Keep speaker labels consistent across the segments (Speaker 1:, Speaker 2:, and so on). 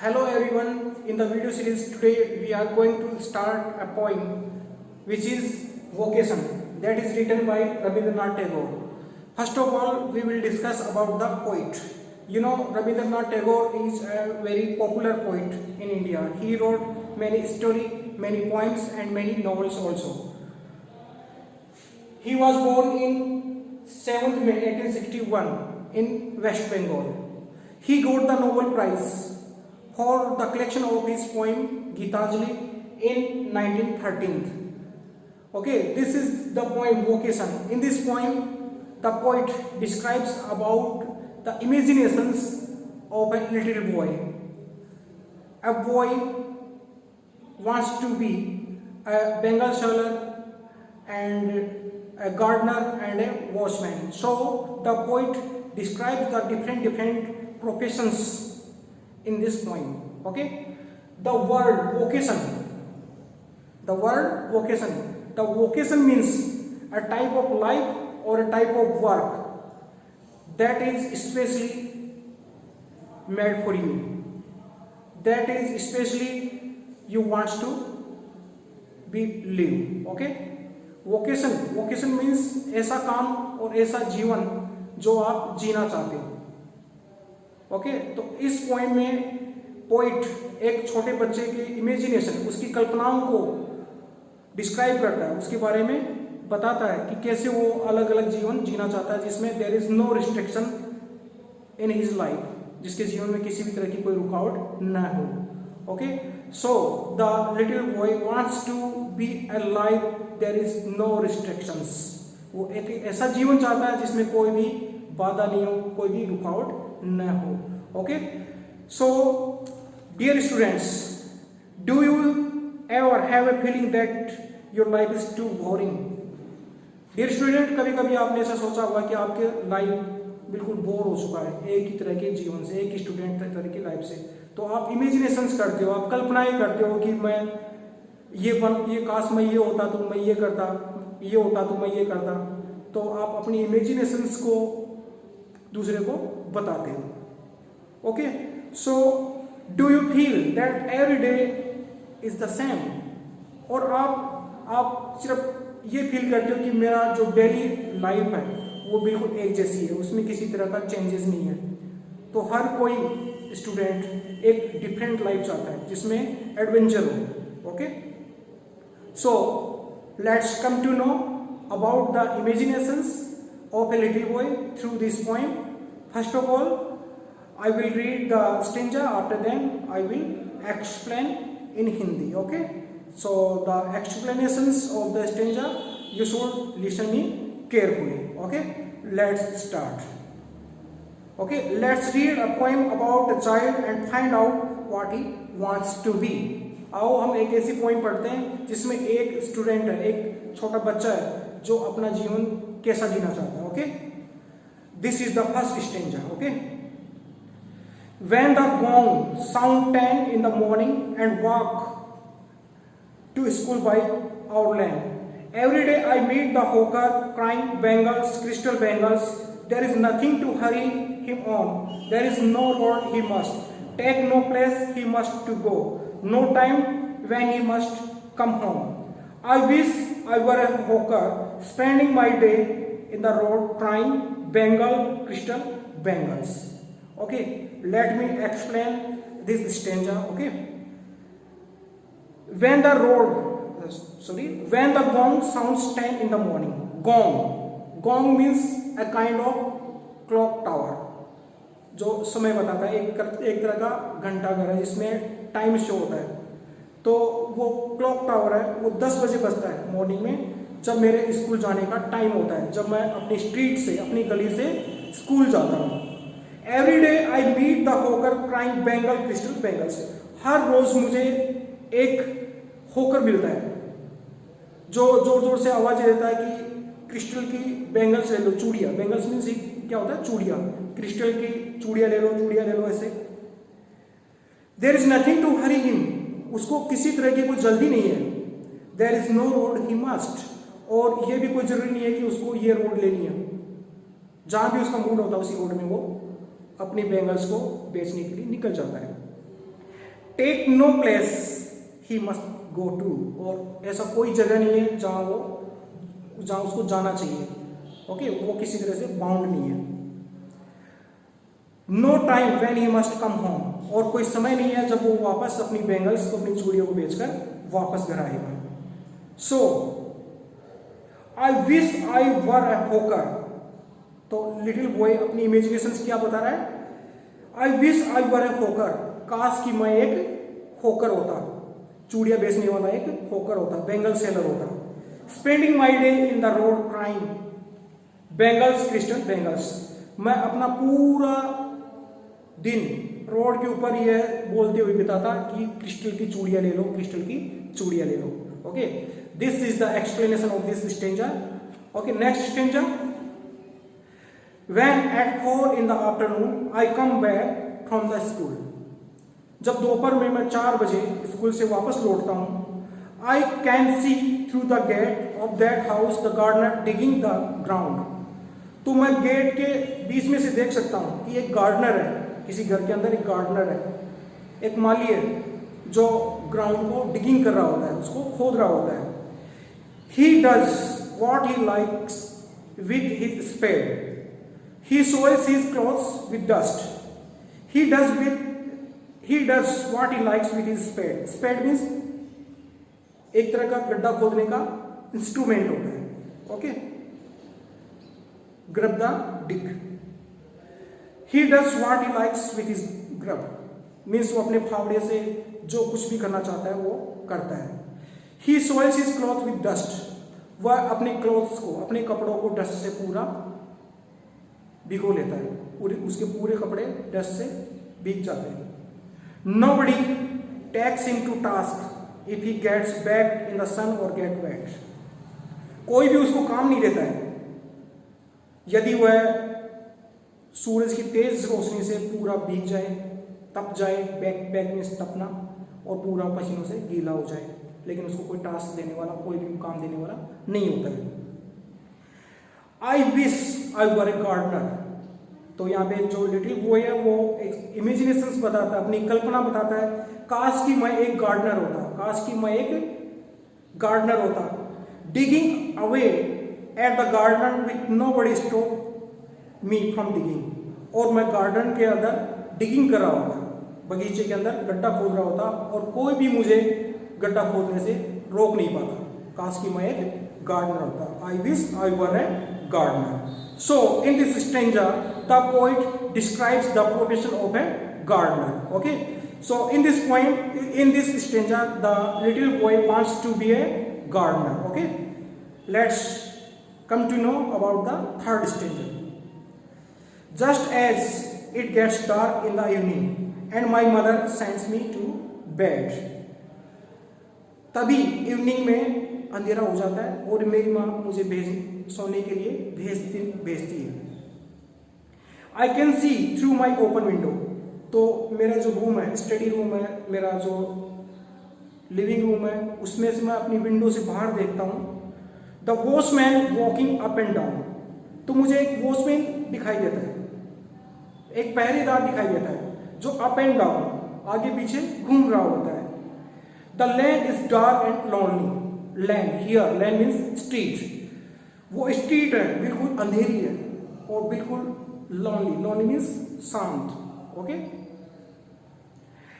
Speaker 1: Hello everyone, in the video series today we are going to start a poem which is Vocation, that is written by Rabindranath Tagore. First of all, we will discuss about the poet. You know, Rabindranath Tagore is a very popular poet in India. He wrote many stories, many poems and many novels also. He was born in 7th May 1861 in West Bengal. He got the Nobel Prize for the collection of his poem Gitanjali in 1913. Okay, this is the poem Vocation. In this poem, the poet describes about the imaginations of a little boy. A boy wants to be a Bengal seller and a gardener and a watchman. So the poet describes the different professions in this poem. Okay, the word vocation means a type of life or a type of work that is especially made for you, that is especially you want to be live. Okay, vocation means ऐसा काम और ऐसा जीवन जो आप जीना चाहते हो. Okay, तो इस पोएम में पोइट एक छोटे बच्चे के इमेजिनेशन, उसकी कल्पनाओं को डिस्क्राइब करता है, उसके बारे में बताता है कि कैसे वो अलग अलग जीवन जीना चाहता है जिसमें there is no restriction in his life, जिसके जीवन में किसी भी तरह की कोई रुकावट न हो. Okay, so the little boy wants to be a life there is no restrictions. वो एक ऐसा जीवन चाहता है जिसमें कोई भी बाधा नहीं हो, कोई भी रुकावट न हो. Okay, so dear students, do you ever have a feeling that your life is too boring? Dear student, कभी कभी आपने ऐसा सोचा होगा कि आपके लाइफ बिल्कुल बोर हो चुका है एक ही तरह के जीवन से, एक ही स्टूडेंट तरह की लाइफ से. तो आप इमेजिनेशंस करते हो, आप कल्पनाएं करते हो कि मैं ये काश मैं ये होता तो मैं ये करता, ये होता तो मैं ये करता. तो आप अपनी इमेजिनेशंस को दूसरे को बताते हो. Okay, so do you feel that every day is the same? और आप सिर्फ ये फील करते हो कि मेरा जो डेली लाइफ है वो बिल्कुल एक जैसी है, उसमें किसी तरह का चेंजेस नहीं है. तो हर कोई स्टूडेंट एक डिफरेंट लाइफ चाहता है जिसमें एडवेंचर हो. Okay, so let's come to know about the imaginations of a little boy through this poem. First of all, I will read the stanza, after then I will explain in Hindi. Okay, so the explanations of the stanza you should listen me carefully. Okay, let's start. Okay, let's read a poem about a child and find out what he wants to be. आओ हम एक ऐसी poem पढ़ते हैं जिसमें एक student है, एक छोटा बच्चा है जो अपना जीवन कैसा जीना चाहता है. Okay, this is the first stanza. Okay, when the gong sound 10 in the morning and walk to school by our lane, every day I meet the hawker crying bangles, crystal bangles. There is nothing to hurry him on, there is no road he must take, no place he must to go, no time when he must come home. I wish I were a hawker, spending my day in the road trying bangle, crystal bangles. Okay, let me explain this stanza. Okay, when the gong sounds 10 in the morning. Gong means a kind of clock tower जो समय बताता है, एक तरह का घंटा घर है जिसमें टाइम शो होता है. तो वो क्लॉक टावर है, वो 10 बजे बजता है मॉर्निंग में, जब मेरे स्कूल जाने का टाइम होता है, जब मैं अपनी स्ट्रीट से, अपनी गली से स्कूल जाता हूँ. Every day I meet the hawker crying bangle, crystal bangles. हर रोज मुझे एक होकर मिलता है जो जोर जोर से आवाज देता है कि क्रिस्टल की बेंगल्स ले लो, चूड़िया. बेंगल्स मीन्स क्या होता है? चूड़िया. क्रिस्टल की चूड़िया ले लो ऐसे. There is nothing to hurry him, उसको किसी तरह की कोई जल्दी नहीं है. There is no road he must, और ये भी कोई जरूरी नहीं है कि उसको ये रोड लेनी है. जहां भी उसका मूड होता है उसी रोड में वो अपनी बेंगल्स को बेचने के लिए निकल जाता है. Take no place he must go to, और ऐसा कोई जगह नहीं है जहां उसको जाना चाहिए। ओके, वो किसी तरह से बाउंड नहीं है। No time when he must come home, और कोई समय नहीं है जब वो वापस अपनी बैंगल्स को, अपनी चूड़ियों को बेचकर वापस घर आएगा। सो आई विश आई वर ए होकर, तो लिटिल बॉय अपनी इमेजिनेशन क्या बता रहा है? आई विश आई वर ए होकर, काश कि मैं एक होकर होता, चूड़िया बेचने वाला एक होकर होता, बैंगल सेलर होता। Spending my day in the road crime bangles, crystal bangles, मैं अपना पूरा दिन रोड के ऊपर यह बोलते हुए बिताता कि क्रिस्टल की चूड़ियां ले लो, क्रिस्टल की चूड़ियां ले लो। Okay, this is the explanation of this stanza. Okay, next stanza. When at 4 in the afternoon I come back from the school, जब दोपहर में मैं 4 बजे स्कूल से वापस लौटता हूँ, I can see through the gate of that house the gardener digging the ground, तो मैं गेट के बीच में से देख सकता हूँ कि एक गार्डनर है, किसी घर के अंदर एक गार्डनर है, एक माली है जो ग्राउंड को डिगिंग कर रहा होता है, उसको खोद रहा होता है। He does what he likes with his spade, he soils his clothes with dust, he does what he likes with his spade. Spade means एक तरह का गड्ढा खोदने का इंस्ट्रूमेंट होता है। Okay, grub the dig, he does what he likes with his grub means वो अपने फावड़े से जो कुछ भी करना चाहता है वो करता है। he soils his clothes with dust, वह अपने क्लॉथ्स को, अपने कपड़ों को डस्ट से पूरा भिगो लेता है, उसके पूरे कपड़े डस्ट से भीग जाते हैं। Nobody takes him to task if he gets back in the sun or get wet, कोई भी उसको काम नहीं देता है यदि वह सूरज की तेज रोशनी से पूरा भीग जाए, तप जाए, बैक में तपना, और पूरा पसीनों से गीला हो जाए, लेकिन उसको कोई टास्क देने वाला, कोई भी काम देने वाला नहीं होता है। आई wish I were a gardener, तो यहाँ पे जो लिटिल बॉय है वो एक इमेजिनेशंस बताता है, अपनी कल्पना बताता है, काश कि मैं एक गार्डनर होता, काश कि मैं एक गार्डनर होता। Digging away at the garden with nobody stop me from digging, और मैं गार्डन के अंदर डिगिंग कर रहा होता, बगीचे के अंदर गड्ढा खोद रहा होता, और कोई भी मुझे गड्ढा खोदने से रोक नहीं पाता। काश कि मैं एक गार्डनर होता। I wish I were a gardener. So in this stanza the poet describes the profession of a gardener. Okay, so in this point, in this stanza the little boy wants to be a gardener. Okay, let's come to know about the third stanza. Just as it gets dark in the evening and my mother sends me to bed, तभी evening में अंधेरा हो जाता है और मेरी माँ मुझे सोने के लिए भेजती है। I can see through my open window, तो मेरा जो रूम है, स्टडी रूम है, मेरा जो लिविंग रूम है, उसमें से मैं अपनी विंडो से बाहर देखता हूँ। The watchman walking up and down, तो मुझे एक वॉचमैन दिखाई देता है, एक पहरेदार दिखाई देता है जो अप एंड डाउन, आगे पीछे घूम रहा होता है। The land is dark and lonely, land here, land means street, वो स्ट्रीट है बिल्कुल अंधेरी है और बिल्कुल लोनली, लोनली मीन्स शांत। Okay,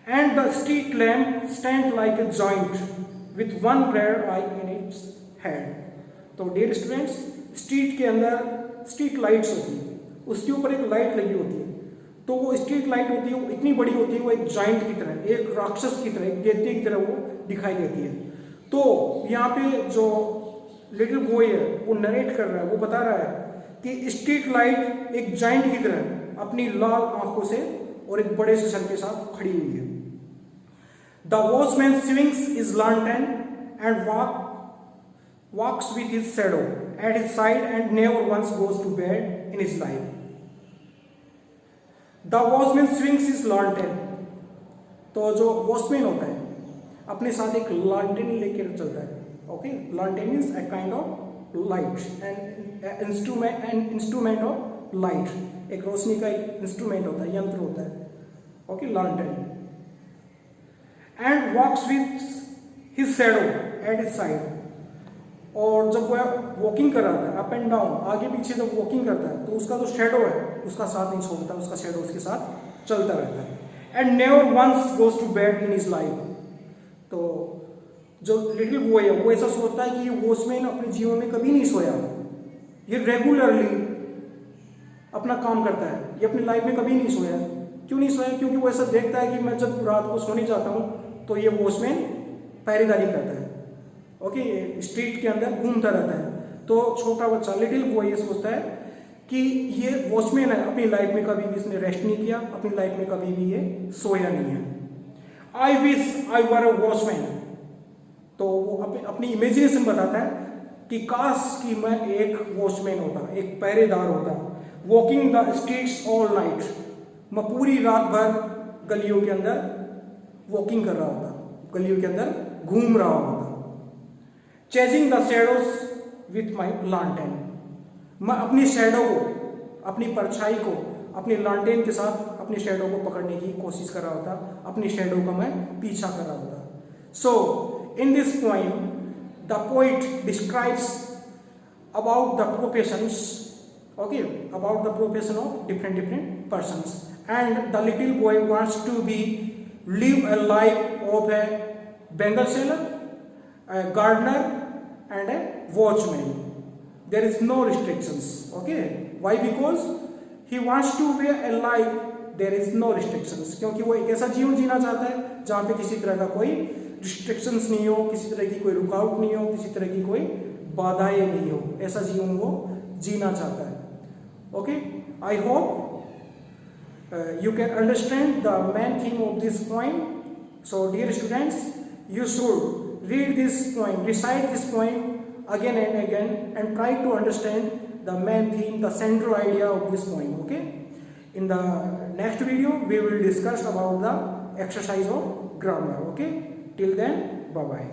Speaker 1: and the street lamp stand like a joint with one red I in its hand. तो dear students, street के अंदर स्ट्रीट लाइट्स होती है, उसके ऊपर एक लाइट लगी होती है, तो वो स्ट्रीट लाइट होती है, वो इतनी बड़ी होती है, वो एक जाइंट की तरह, एक राक्षस की तरह, एक दैत्य की तरह वो दिखाई देती है। तो यहाँ पे जो लिटिल बॉय है वो नरेट कर रहा है, वो बता रहा है कि स्ट्रीट लाइट एक जाइंट की तरह अपनी लाल आंखों से और एक बड़े से सर के साथ खड़ी हुई है। The watchman swings his lantern and walks with his shadow at his side and never once goes to bed in his life. The watchman swings his lantern, तो जो वॉचमैन होता है अपने साथ एक लैंटर्न लेकर चलता है। Okay, lantern means a kind of light, an instrument of light, एक रोशनी का एक इंस्ट्रूमेंट होता है, यंत्र होता है। Okay, lantern. and walks with his shadow at his side. और जब वह वॉकिंग कर रहा था अप एंड डाउन, आगे पीछे जब वॉकिंग करता है तो उसका जो शेडो है उसका साथ नहीं छोड़ता, उसका शेडो उसके साथ चलता रहता है. And never once goes to bed in his life. तो जो लिटिल बॉय है वो ऐसा सोचता है कि ये वॉचमैन अपने जीवन में कभी नहीं सोया, ये रेगुलरली अपना काम करता है, ये अपनी लाइफ में कभी नहीं सोया. क्यों नहीं सोया? क्योंकि वो ऐसा देखता है कि मैं जब रात को सोने जाता हूँ तो ये वॉचमैन पहरेदारी करता है. ओके, स्ट्रीट के अंदर घूमता रहता है. तो छोटा बच्चा लिटिल बॉय ये सोचता है कि ये वॉचमैन है, अपनी लाइफ में कभी भी इसने रेस्ट नहीं किया, अपनी लाइफ में कभी भी ये सोया नहीं है. आई wish I were a watchman. तो वो अपनी इमेजिनेशन बताता है कि काश कि मैं एक वॉचमैन होता, एक पहरेदार होता. Walking the streets all night. मैं पूरी रात भर गलियों के अंदर वॉकिंग कर रहा होता, गलियों के अंदर घूम रहा होता. Chasing the shadows with my lantern. मैं अपनी शेडो को, अपनी परछाई को अपनी लांटेन के साथ अपनी शेडो को पकड़ने की कोशिश कर रहा होता, अपनी शेडो का मैं पीछा कर रहा होता. So in this poem the poet describes about the professions, okay, about the profession of different persons, and the little boy wants to live a life of a bangle seller, a gardener, and a watchman. There is no restrictions, okay. Why? Because he wants to be a life, there is no restrictions. क्योंकि वो एक ऐसा जीवन जीना चाहता है जहाँ पे किसी तरह का कोई रिस्ट्रिक्शंस नहीं हो, किसी तरह की कोई रुकावट नहीं हो, किसी तरह की कोई बाधाएं नहीं हो. ऐसा जीवन वो जीना चाहता है. Okay, I hope you can understand the main theme of this poem. So dear students, you should read this poem, recite this poem again and again, and try to understand the main theme, the central idea of this poem. Okay, in the next video we will discuss about the exercise of grammar. Okay, till then, bye bye.